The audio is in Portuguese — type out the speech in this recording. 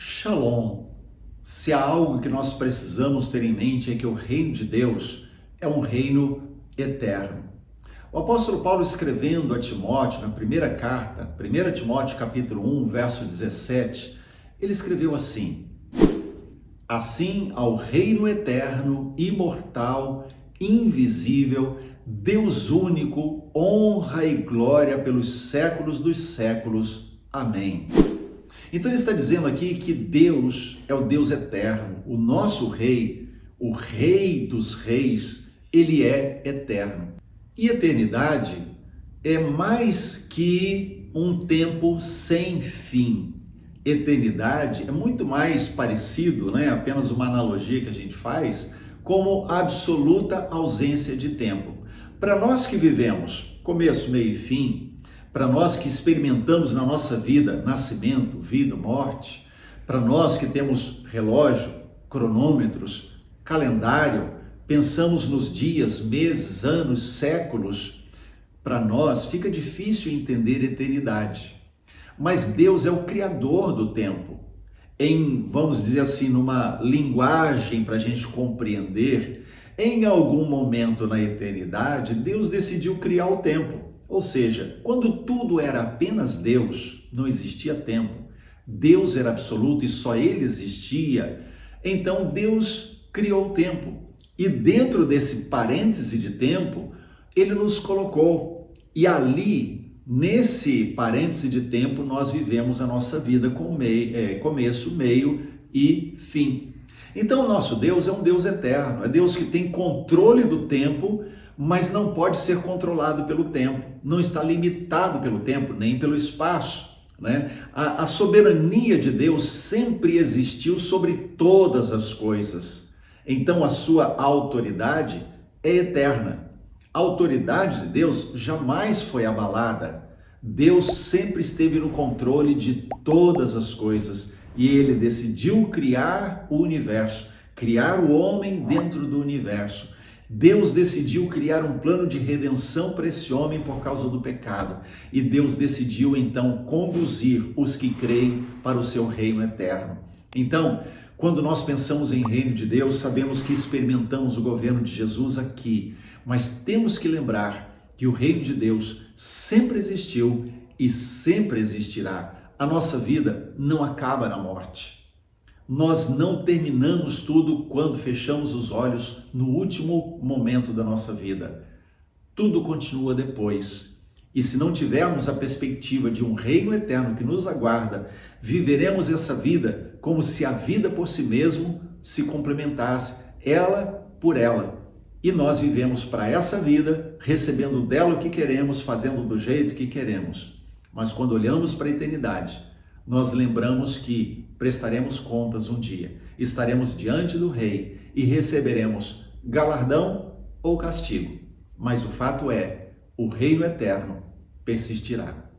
Shalom. Se há algo que nós precisamos ter em mente é que o reino de Deus é um reino eterno. O apóstolo Paulo, escrevendo a Timóteo, na primeira carta, 1 Timóteo capítulo 1, verso 17, ele escreveu assim: Assim ao reino eterno, imortal, invisível, Deus único, honra e glória pelos séculos dos séculos. Amém. Então ele está dizendo aqui que Deus é o Deus eterno, o nosso rei, o rei dos reis, ele é eterno. E eternidade é mais que um tempo sem fim. Eternidade é muito mais parecido, apenas uma analogia que a gente faz, como absoluta ausência de tempo. Para nós que vivemos começo, meio e fim, para nós que experimentamos na nossa vida nascimento, vida, morte, para nós que temos relógio, cronômetros, calendário, pensamos nos dias, meses, anos, séculos, para nós fica difícil entender eternidade. Mas Deus é o criador do tempo. Vamos dizer assim, numa linguagem para a gente compreender, em algum momento na eternidade, Deus decidiu criar o tempo. Ou seja, quando tudo era apenas Deus, não existia tempo, Deus era absoluto e só Ele existia, então Deus criou o tempo. E dentro desse parêntese de tempo, Ele nos colocou. E ali, nesse parêntese de tempo, nós vivemos a nossa vida com começo, meio e fim. Então, o nosso Deus é um Deus eterno, é Deus que tem controle do tempo, mas não pode ser controlado pelo tempo, não está limitado pelo tempo, nem pelo espaço. A soberania de Deus sempre existiu sobre todas as coisas, então a sua autoridade é eterna. A autoridade de Deus jamais foi abalada, Deus sempre esteve no controle de todas as coisas e Ele decidiu criar o universo, criar o homem dentro do universo. Deus decidiu criar um plano de redenção para esse homem por causa do pecado. E Deus decidiu, então, conduzir os que creem para o seu reino eterno. Então, quando nós pensamos em reino de Deus, sabemos que experimentamos o governo de Jesus aqui. Mas temos que lembrar que o reino de Deus sempre existiu e sempre existirá. A nossa vida não acaba na morte. Nós não terminamos tudo quando fechamos os olhos no último momento da nossa vida. Tudo continua depois. E se não tivermos a perspectiva de um reino eterno que nos aguarda, viveremos essa vida como se a vida por si mesmo se complementasse, ela por ela. E nós vivemos para essa vida, recebendo dela o que queremos, fazendo do jeito que queremos. Mas quando olhamos para a eternidade, nós lembramos que prestaremos contas um dia, estaremos diante do Rei e receberemos galardão ou castigo. Mas o fato é, o reino eterno persistirá.